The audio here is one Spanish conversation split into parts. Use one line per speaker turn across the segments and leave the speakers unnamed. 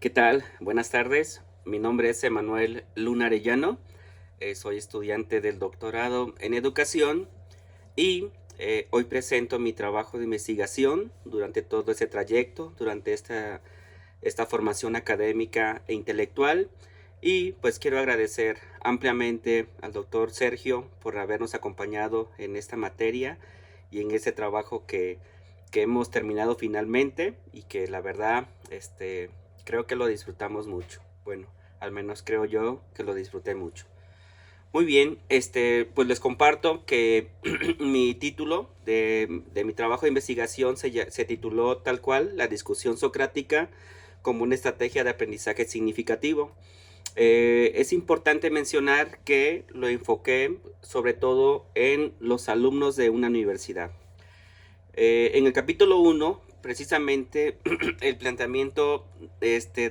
¿Qué tal? Buenas tardes. Mi nombre es Emanuel Luna Arellano. Soy estudiante del doctorado en educación y hoy presento mi trabajo de investigación durante todo ese trayecto, durante esta formación académica e intelectual. Y pues quiero agradecer ampliamente al doctor Sergio por habernos acompañado en esta materia y en ese trabajo que hemos terminado finalmente y que la verdad, creo que lo disfrutamos mucho. Bueno, al menos creo yo que lo disfruté mucho. Muy bien, pues les comparto que mi título de mi trabajo de investigación se tituló tal cual, La discusión socrática como una estrategia de aprendizaje significativo. Es importante mencionar que lo enfoqué sobre todo en los alumnos de una universidad. En el capítulo 1, precisamente, el planteamiento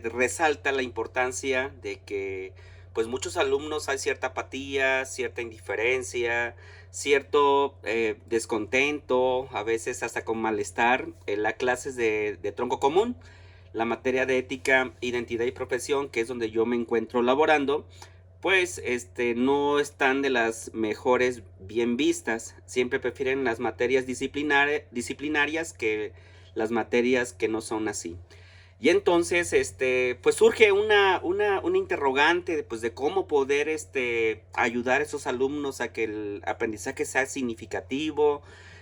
resalta la importancia de que pues muchos alumnos hay cierta apatía, cierta indiferencia, cierto descontento, a veces hasta con malestar en las clases de tronco común, la materia de ética, identidad y profesión, que es donde yo me encuentro laborando, pues no están de las mejores bien vistas. Siempre prefieren las materias disciplinarias que las materias que no son así. Y entonces, pues surge una interrogante pues, de cómo poder ayudar a esos alumnos a que el aprendizaje sea significativo,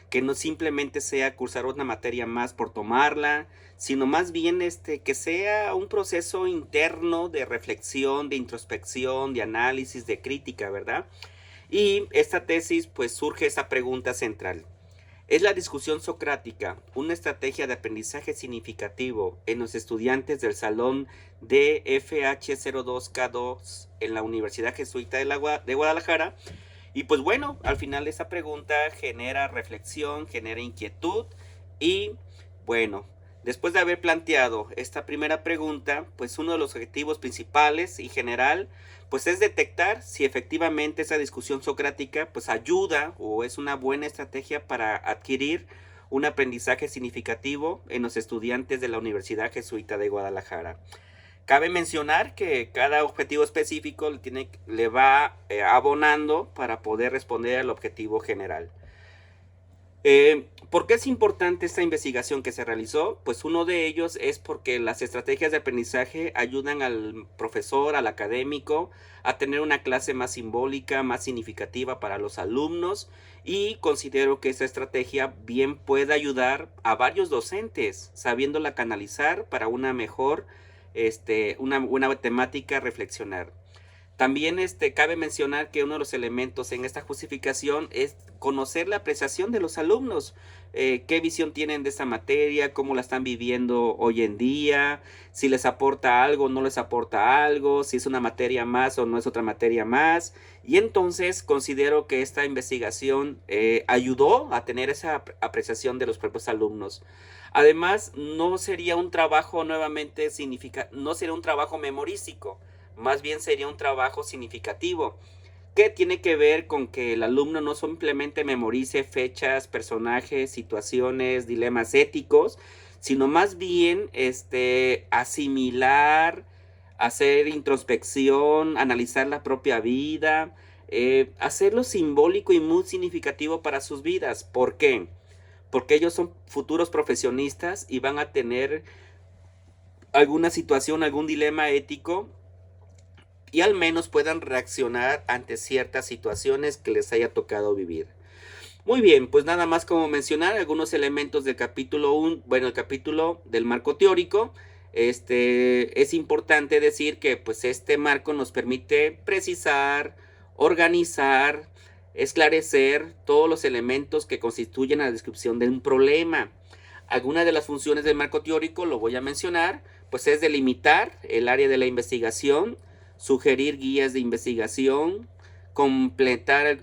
que no simplemente sea cursar una materia más por tomarla, sino más bien que sea un proceso interno de reflexión, de introspección, de análisis, de crítica, ¿verdad? Y esta tesis pues surge esa pregunta central. ¿Es la discusión socrática una estrategia de aprendizaje significativo en los estudiantes del salón de FH02K2 en la Universidad Jesuita de Guadalajara? Y pues bueno, al final esa pregunta genera reflexión, genera inquietud y bueno, después de haber planteado esta primera pregunta, pues uno de los objetivos principales y general pues es detectar si efectivamente esa discusión socrática pues ayuda o es una buena estrategia para adquirir un aprendizaje significativo en los estudiantes de la Universidad Jesuita de Guadalajara. Cabe mencionar que cada objetivo específico le va abonando para poder responder al objetivo general. ¿Por qué es importante esta investigación que se realizó? Pues uno de ellos es porque las estrategias de aprendizaje ayudan al profesor, al académico, a tener una clase más simbólica, más significativa para los alumnos, y considero que esta estrategia bien puede ayudar a varios docentes, sabiéndola canalizar para una mejor, una buena temática a reflexionar. También cabe mencionar que uno de los elementos en esta justificación es conocer la apreciación de los alumnos, qué visión tienen de esta materia, cómo la están viviendo hoy en día, si les aporta algo, no les aporta algo, si es una materia más o no es otra materia más. Y entonces considero que esta investigación ayudó a tener esa apreciación de los propios alumnos. Además, no sería un trabajo no sería un trabajo memorístico, más bien sería un trabajo significativo, que tiene que ver con que el alumno no simplemente memorice fechas, personajes, situaciones, dilemas éticos, sino más bien asimilar, hacer introspección, analizar la propia vida, hacerlo simbólico y muy significativo para sus vidas. ¿Por qué? Porque ellos son futuros profesionistas y van a tener alguna situación, algún dilema ético y al menos puedan reaccionar ante ciertas situaciones que les haya tocado vivir. Muy bien, pues nada más como mencionar algunos elementos del capítulo 1, bueno, el capítulo del marco teórico. Es importante decir que pues este marco nos permite precisar, organizar, esclarecer todos los elementos que constituyen la descripción de un problema. Algunas de las funciones del marco teórico, lo voy a mencionar, pues es delimitar el área de la investigación, sugerir guías de investigación, compendiar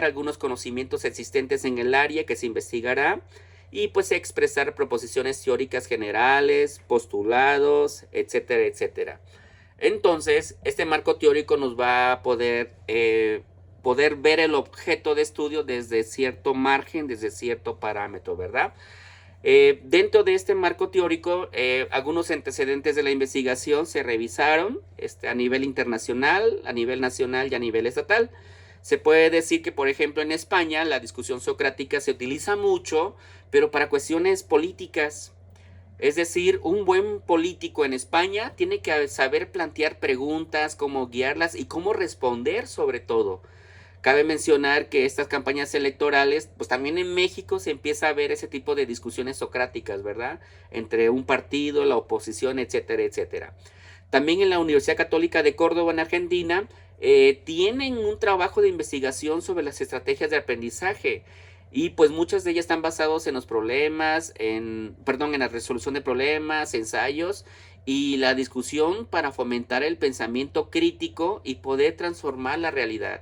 algunos conocimientos existentes en el área que se investigará y pues expresar proposiciones teóricas generales, postulados, etcétera, etcétera. Entonces, este marco teórico nos va a poder ver el objeto de estudio desde cierto margen, desde cierto parámetro, ¿verdad? Dentro de este marco teórico, algunos antecedentes de la investigación se revisaron a nivel internacional, a nivel nacional y a nivel estatal. Se puede decir que, por ejemplo, en España la discusión socrática se utiliza mucho, pero para cuestiones políticas. Es decir, un buen político en España tiene que saber plantear preguntas, cómo guiarlas y cómo responder sobre todo. Cabe mencionar que estas campañas electorales, pues también en México se empieza a ver ese tipo de discusiones socráticas, ¿verdad? Entre un partido, la oposición, etcétera, etcétera. También en la Universidad Católica de Córdoba, en Argentina, tienen un trabajo de investigación sobre las estrategias de aprendizaje. Y pues muchas de ellas están basadas en los problemas, en la resolución de problemas, ensayos y la discusión para fomentar el pensamiento crítico y poder transformar la realidad.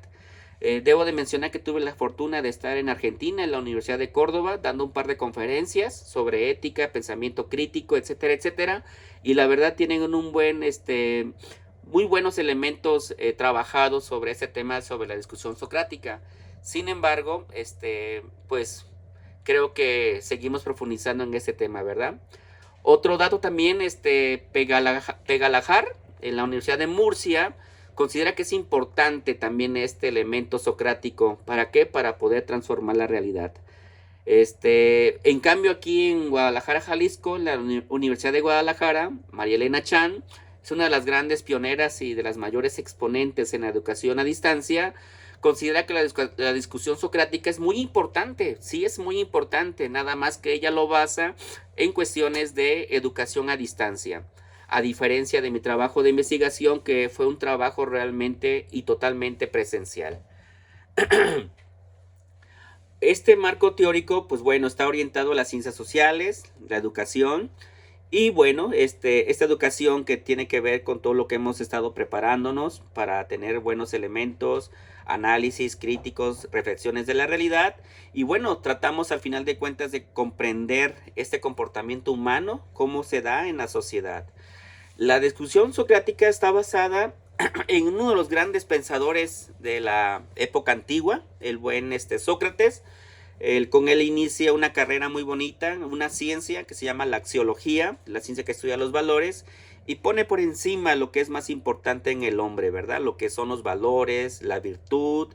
Debo de mencionar que tuve la fortuna de estar en Argentina, en la Universidad de Córdoba, dando un par de conferencias sobre ética, pensamiento crítico, etcétera, etcétera. Y la verdad tienen muy buenos elementos trabajados sobre ese tema, sobre la discusión socrática. Sin embargo, pues creo que seguimos profundizando en ese tema, ¿verdad? Otro dato también, Pegalajar, en la Universidad de Murcia, considera que es importante también este elemento socrático. ¿Para qué? Para poder transformar la realidad. En cambio, aquí en Guadalajara, Jalisco, la Universidad de Guadalajara, María Elena Chan es una de las grandes pioneras y de las mayores exponentes en la educación a distancia. Considera que la discusión socrática es muy importante, sí es muy importante, nada más que ella lo basa en cuestiones de educación a distancia, a diferencia de mi trabajo de investigación, que fue un trabajo realmente y totalmente presencial. Este marco teórico, pues bueno, está orientado a las ciencias sociales, la educación, y bueno, esta educación que tiene que ver con todo lo que hemos estado preparándonos para tener buenos elementos, análisis críticos, reflexiones de la realidad. Y bueno, tratamos al final de cuentas de comprender este comportamiento humano, cómo se da en la sociedad. La discusión socrática está basada en uno de los grandes pensadores de la época antigua, el buen Sócrates. Con él inicia una carrera muy bonita, una ciencia que se llama la axiología, la ciencia que estudia los valores, y pone por encima lo que es más importante en el hombre, ¿verdad? Lo que son los valores, la virtud,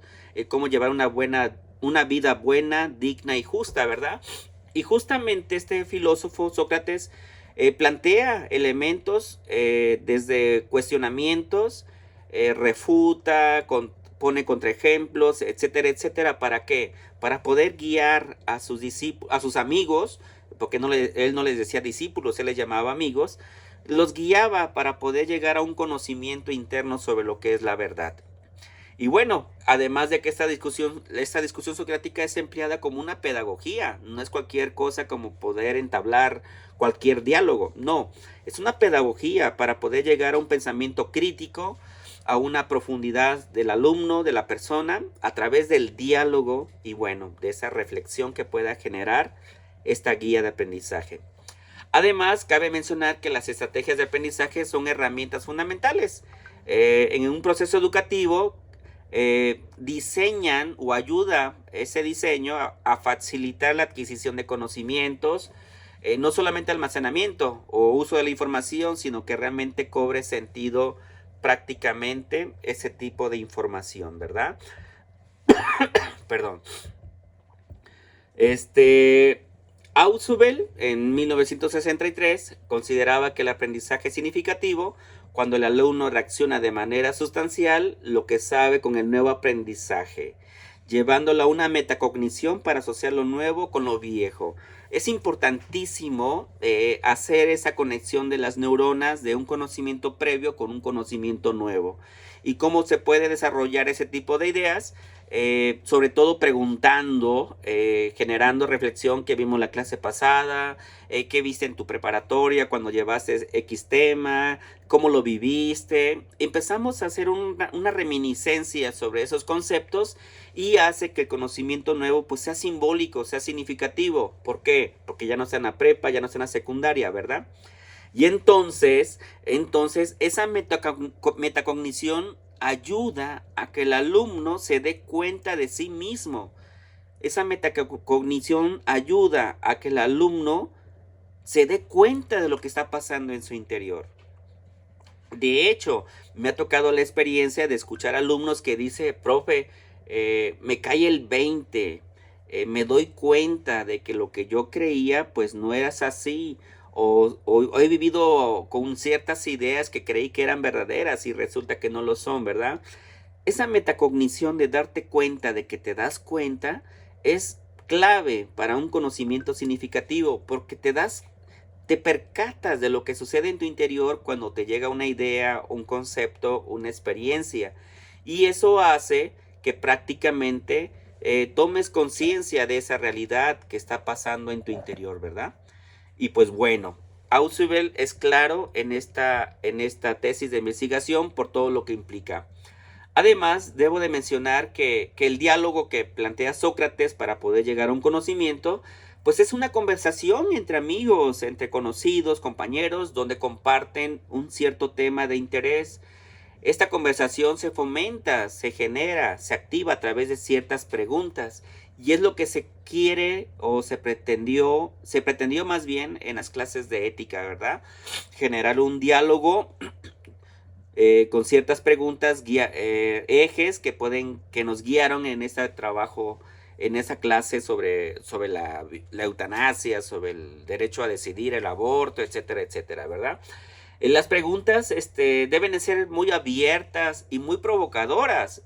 cómo llevar una vida buena, digna y justa, ¿verdad? Y justamente este filósofo Sócrates plantea elementos desde cuestionamientos, refuta, pone contraejemplos, etcétera, etcétera. ¿Para qué? Para poder guiar a sus discípulos, a sus amigos, porque él no les decía discípulos, él les llamaba amigos, los guiaba para poder llegar a un conocimiento interno sobre lo que es la verdad. Y bueno, además de que esta discusión socrática es empleada como una pedagogía, no es cualquier cosa como poder entablar cualquier diálogo, no, es una pedagogía para poder llegar a un pensamiento crítico, a una profundidad del alumno, de la persona, a través del diálogo y bueno, de esa reflexión que pueda generar esta guía de aprendizaje. Además, cabe mencionar que las estrategias de aprendizaje son herramientas fundamentales. En un proceso educativo, diseñan o ayuda ese diseño a facilitar la adquisición de conocimientos, no solamente almacenamiento o uso de la información, sino que realmente cobre sentido prácticamente ese tipo de información, ¿verdad? Perdón. Ausubel en 1963 consideraba que el aprendizaje es significativo cuando el alumno reacciona de manera sustancial lo que sabe con el nuevo aprendizaje, llevándolo a una metacognición para asociar lo nuevo con lo viejo. Es importantísimo hacer esa conexión de las neuronas de un conocimiento previo con un conocimiento nuevo. ¿Y cómo se puede desarrollar ese tipo de ideas? Sobre todo preguntando, generando reflexión, que vimos la clase pasada, qué viste en tu preparatoria cuando llevaste X tema, cómo lo viviste. Empezamos a hacer una reminiscencia sobre esos conceptos y hace que el conocimiento nuevo pues sea simbólico, sea significativo. ¿Por qué? Porque ya no sea en la prepa, ya no sea en la secundaria, ¿verdad? Y entonces esa metacognición ayuda a que el alumno se dé cuenta de sí mismo. Esa metacognición ayuda a que el alumno se dé cuenta de lo que está pasando en su interior. De hecho, me ha tocado la experiencia de escuchar alumnos que dice, profe, me cae el 20, me doy cuenta de que lo que yo creía pues no era así, o he vivido con ciertas ideas que creí que eran verdaderas y resulta que no lo son, ¿verdad? Esa metacognición de darte cuenta de que te das cuenta es clave para un conocimiento significativo porque te percatas de lo que sucede en tu interior cuando te llega una idea, un concepto, una experiencia. Y eso hace que prácticamente tomes conciencia de esa realidad que está pasando en tu interior, ¿verdad? Y pues bueno, Ausubel es claro en esta tesis de investigación por todo lo que implica. Además, debo de mencionar que el diálogo que plantea Sócrates para poder llegar a un conocimiento, pues es una conversación entre amigos, entre conocidos, compañeros, donde comparten un cierto tema de interés. Esta conversación se fomenta, se genera, se activa a través de ciertas preguntas y es lo que se quiere o se pretendió más bien en las clases de ética, ¿verdad? Generar un diálogo con ciertas preguntas, ejes que nos guiaron en este trabajo, en esa clase sobre la eutanasia, sobre el derecho a decidir, el aborto, etcétera, etcétera, ¿verdad? Las preguntas deben de ser muy abiertas y muy provocadoras.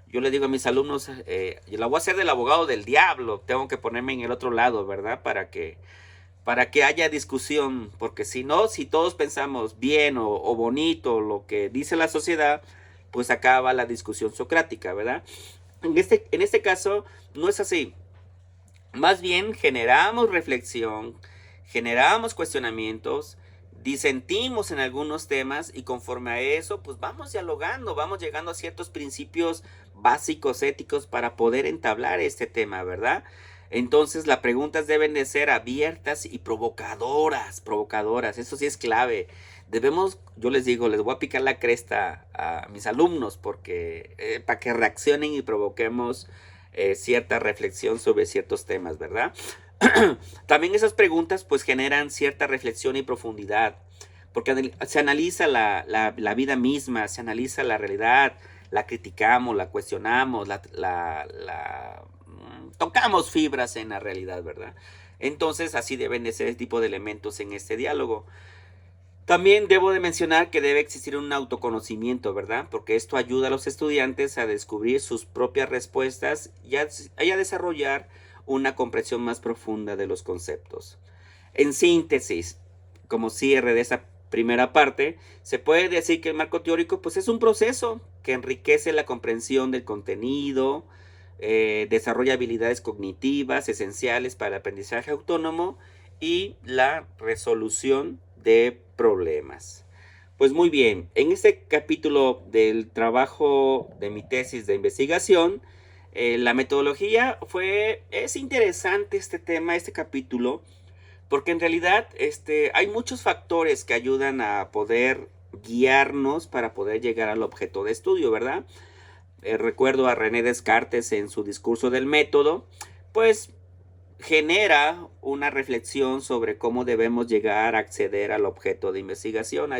Yo le digo a mis alumnos, yo la voy a hacer del abogado del diablo, tengo que ponerme en el otro lado, ¿verdad? Para que haya discusión, porque si no, si todos pensamos bien o bonito lo que dice la sociedad, pues acaba la discusión socrática, ¿verdad? En este caso no es así. Más bien generamos reflexión, generamos cuestionamientos, disentimos en algunos temas y conforme a eso, pues vamos dialogando, vamos llegando a ciertos principios básicos éticos para poder entablar este tema, ¿verdad? Entonces las preguntas deben de ser abiertas y provocadoras, provocadoras, eso sí es clave. Debemos, yo les digo, les voy a picar la cresta a mis alumnos porque para que reaccionen y provoquemos cierta reflexión sobre ciertos temas, ¿verdad? También esas preguntas pues generan cierta reflexión y profundidad, porque se analiza la vida misma, se analiza la realidad, la criticamos, la cuestionamos, tocamos fibras en la realidad, ¿verdad? Entonces así deben de ser el tipo de elementos en este diálogo. También debo de mencionar que debe existir un autoconocimiento, ¿verdad? Porque esto ayuda a los estudiantes a descubrir sus propias respuestas y a desarrollar una comprensión más profunda de los conceptos. En síntesis, como cierre de esa primera parte, se puede decir que el marco teórico pues, es un proceso que enriquece la comprensión del contenido, desarrolla habilidades cognitivas esenciales para el aprendizaje autónomo y la resolución de problemas. Pues muy bien, en este capítulo del trabajo de mi tesis de investigación, la metodología es interesante este tema, este capítulo, porque en realidad hay muchos factores que ayudan a poder guiarnos para poder llegar al objeto de estudio, ¿verdad? Recuerdo a René Descartes en su discurso del método, pues genera una reflexión sobre cómo debemos llegar a acceder al objeto de investigación.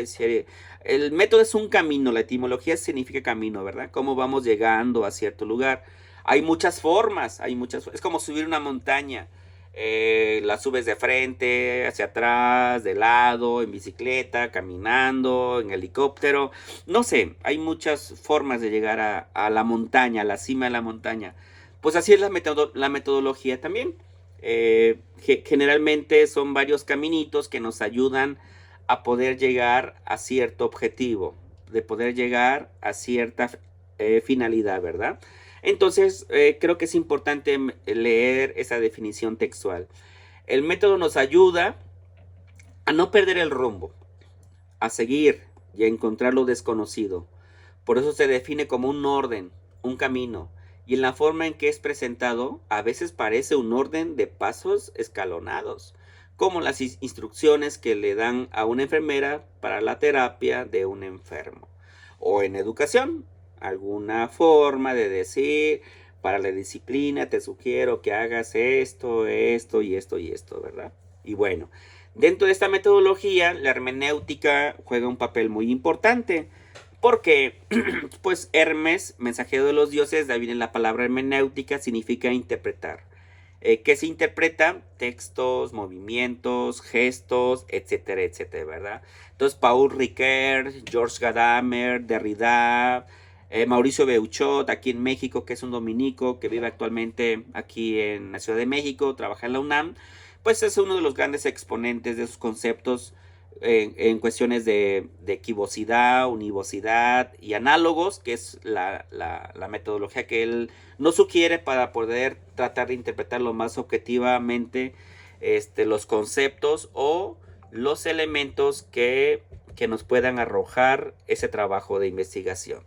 El método es un camino, la etimología significa camino, ¿verdad? Cómo vamos llegando a cierto lugar. Hay muchas formas, es como subir una montaña. La subes de frente, hacia atrás, de lado, en bicicleta, caminando, en helicóptero. No sé, hay muchas formas de llegar a la montaña, a la cima de la montaña. Pues así es la metodología también. Generalmente son varios caminitos que nos ayudan a poder llegar a cierto objetivo, de poder llegar a cierta finalidad, ¿verdad? Entonces, creo que es importante leer esa definición textual. El método nos ayuda a no perder el rumbo, a seguir y a encontrar lo desconocido. Por eso se define como un orden, un camino, y en la forma en que es presentado, a veces parece un orden de pasos escalonados, como las instrucciones que le dan a una enfermera para la terapia de un enfermo. O en educación, alguna forma de decir, para la disciplina te sugiero que hagas esto, esto y esto y esto, ¿verdad? Y bueno, dentro de esta metodología, la hermenéutica juega un papel muy importante. Porque, pues, Hermes, mensajero de los dioses, de ahí viene la palabra hermenéutica, significa interpretar. ¿Qué se interpreta? Textos, movimientos, gestos, etcétera, etcétera, ¿verdad? Entonces, Paul Ricoeur, George Gadamer, Derrida, Mauricio Beuchot, aquí en México, que es un dominico que vive actualmente aquí en la Ciudad de México, trabaja en la UNAM, pues es uno de los grandes exponentes de esos conceptos en cuestiones de equivocidad, univocidad y análogos, que es la metodología que él nos sugiere para poder tratar de interpretar lo más objetivamente los conceptos o los elementos que nos puedan arrojar ese trabajo de investigación.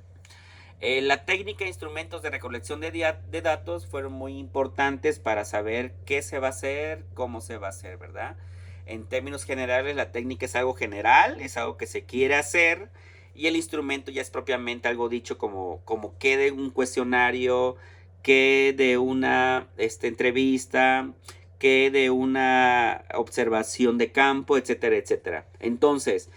La técnica e instrumentos de recolección de datos fueron muy importantes para saber qué se va a hacer, cómo se va a hacer, ¿verdad? En términos generales, la técnica es algo general, es algo que se quiere hacer, y el instrumento ya es propiamente algo dicho como qué de un cuestionario, qué de una entrevista, qué de una observación de campo, etcétera, etcétera. Entonces,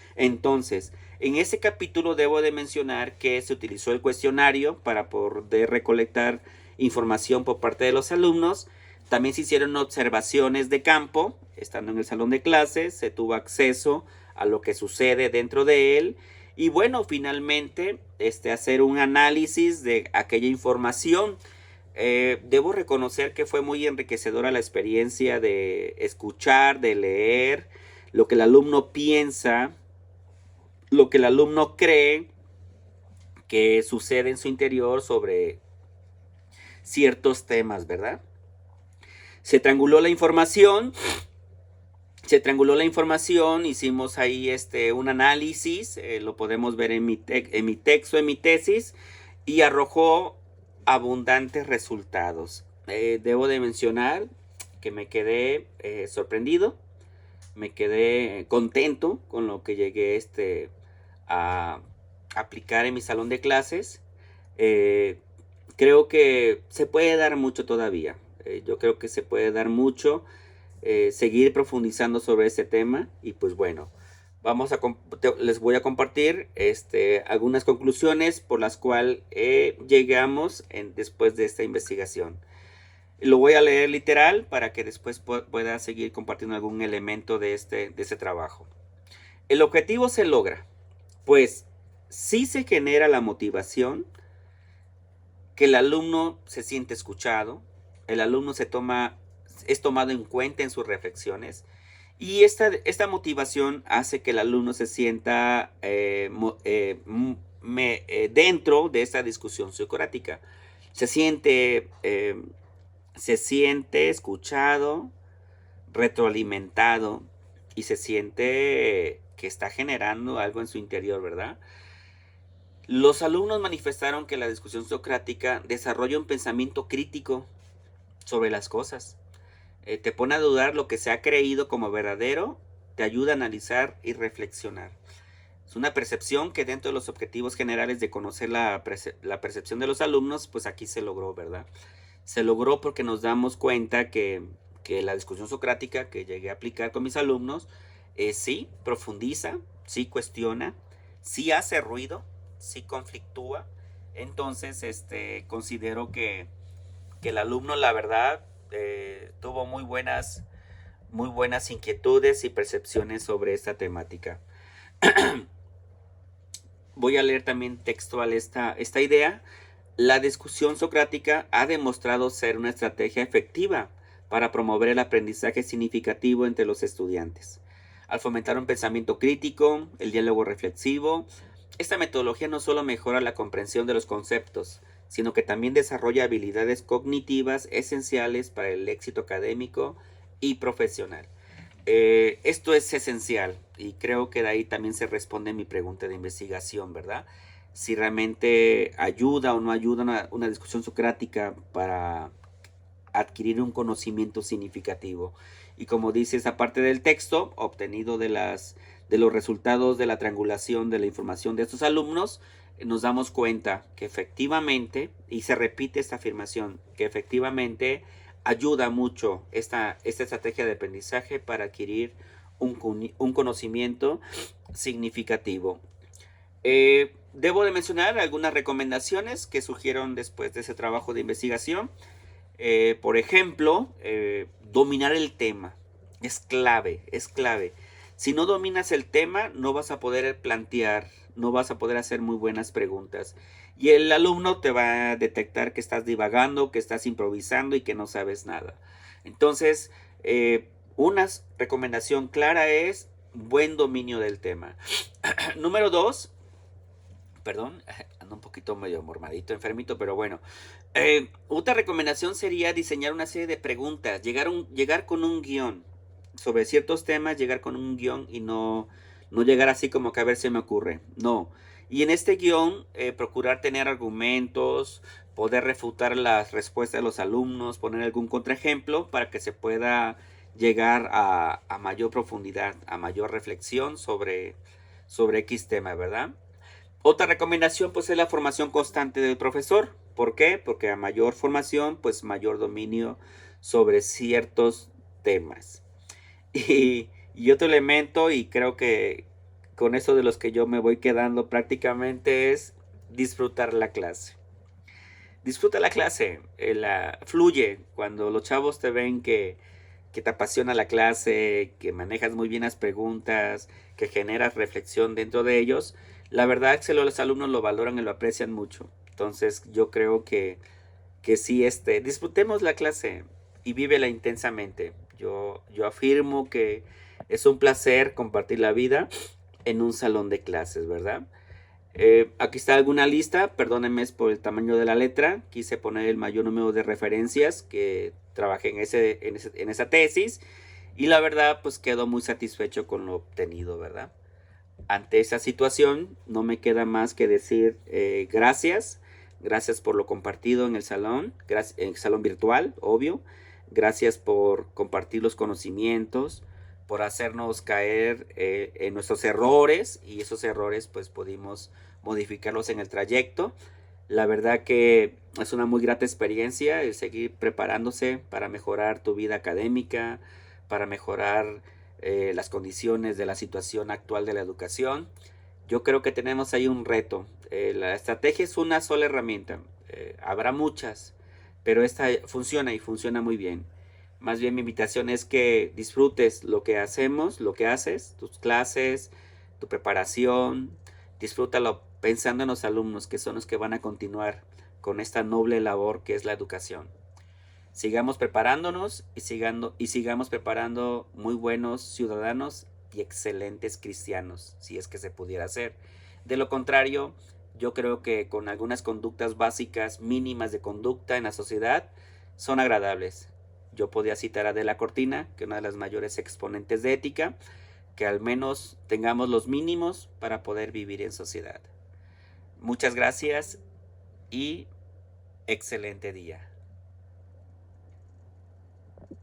en ese capítulo debo de mencionar que se utilizó el cuestionario para poder recolectar información por parte de los alumnos. También se hicieron observaciones de campo, estando en el salón de clases, se tuvo acceso a lo que sucede dentro de él. Y bueno, finalmente, hacer un análisis de aquella información. Debo reconocer que fue muy enriquecedora la experiencia de escuchar, de leer, lo que el alumno piensa, lo que el alumno cree que sucede en su interior sobre ciertos temas, ¿verdad? Se trianguló la información, hicimos ahí un análisis, lo podemos ver en mi texto, en mi tesis, y arrojó abundantes resultados. Debo de mencionar que me quedé sorprendido, me quedé contento con lo que llegué a aplicar en mi salón de clases. Creo que se puede dar mucho todavía. Yo creo que se puede dar mucho, seguir profundizando sobre este tema. Y pues bueno, les voy a compartir algunas conclusiones por las cuales llegamos después de esta investigación. Lo voy a leer literal para que después pueda seguir compartiendo algún elemento de este trabajo. El objetivo se logra, pues sí se genera la motivación, que el alumno se siente escuchado, el alumno es tomado en cuenta en sus reflexiones, y esta motivación hace que el alumno se sienta dentro de esta discusión socrática. Se siente escuchado, retroalimentado, y se siente que está generando algo en su interior, ¿verdad? Los alumnos manifestaron que la discusión socrática desarrolla un pensamiento crítico sobre las cosas. Te pone a dudar lo que se ha creído como verdadero, te ayuda a analizar y reflexionar. Es una percepción que dentro de los objetivos generales de conocer la percepción de los alumnos, pues aquí se logró, ¿verdad? Se logró porque nos damos cuenta que la discusión socrática que llegué a aplicar con mis alumnos, sí profundiza, sí cuestiona, sí hace ruido, sí conflictúa. Entonces, considero que el alumno, la verdad, tuvo muy buenas inquietudes y percepciones sobre esta temática. Voy a leer también textual esta idea. La discusión socrática ha demostrado ser una estrategia efectiva para promover el aprendizaje significativo entre los estudiantes. Al fomentar un pensamiento crítico, el diálogo reflexivo, esta metodología no solo mejora la comprensión de los conceptos, sino que también desarrolla habilidades cognitivas esenciales para el éxito académico y profesional. Esto es esencial y creo que de ahí también se responde mi pregunta de investigación, ¿verdad? Si realmente ayuda o no ayuda una discusión socrática para adquirir un conocimiento significativo. Y como dice esa parte del texto, obtenido de los resultados de la triangulación de la información de estos alumnos, nos damos cuenta que efectivamente, y se repite esta afirmación, que efectivamente ayuda mucho esta estrategia de aprendizaje para adquirir un conocimiento significativo. Debo de mencionar algunas recomendaciones que surgieron después de ese trabajo de investigación. Por ejemplo, dominar el tema es clave, es clave. Si no dominas el tema, no vas a poder plantear, no vas a poder hacer muy buenas preguntas. Y el alumno te va a detectar que estás divagando, que estás improvisando y que no sabes nada. Entonces, una recomendación clara es buen dominio del tema. Número 2, perdón, ando un poquito medio mormadito, enfermito, pero bueno. Otra recomendación sería diseñar una serie de preguntas, llegar con un guión sobre ciertos temas, llegar con un guión y no llegar así como que a ver si me ocurre. No. Y en este guión, procurar tener argumentos, poder refutar las respuestas de los alumnos, poner algún contraejemplo para que se pueda llegar a mayor profundidad, a mayor reflexión sobre X tema, ¿verdad? Otra recomendación pues es la formación constante del profesor. ¿Por qué? Porque a mayor formación pues mayor dominio sobre ciertos temas. Y otro elemento, y creo que con eso de los que yo me voy quedando prácticamente, es disfrutar la clase. Disfruta la clase, fluye. Cuando los chavos te ven que te apasiona la clase, que manejas muy bien las preguntas, que generas reflexión dentro de ellos, la verdad es que los alumnos lo valoran y lo aprecian mucho. Entonces yo creo que sí, disfrutemos la clase y vívela intensamente. Yo afirmo que es un placer compartir la vida en un salón de clases, ¿verdad? Aquí está alguna lista, perdónenme por el tamaño de la letra, quise poner el mayor número de referencias que trabajé en esa tesis y la verdad pues quedo muy satisfecho con lo obtenido, ¿verdad? Ante esa situación no me queda más que decir gracias, gracias por lo compartido en el salón virtual, obvio, gracias por compartir los conocimientos, por hacernos caer en nuestros errores y esos errores pues pudimos modificarlos en el trayecto. La verdad que es una muy grata experiencia el seguir preparándose para mejorar tu vida académica, para mejorar las condiciones de la situación actual de la educación. Yo creo que tenemos ahí un reto. La estrategia es una sola herramienta. Habrá muchas, pero esta funciona y funciona muy bien. Más bien mi invitación es que disfrutes lo que hacemos, lo que haces, tus clases, tu preparación. Disfrútalo pensando en los alumnos que son los que van a continuar con esta noble labor que es la educación. Sigamos preparándonos y sigamos preparando muy buenos ciudadanos y excelentes cristianos, si es que se pudiera hacer. De lo contrario, yo creo que con algunas conductas básicas mínimas de conducta en la sociedad son agradables. Yo podía citar a Adela Cortina, que es una de las mayores exponentes de ética, que al menos tengamos los mínimos para poder vivir en sociedad. Muchas gracias y excelente día.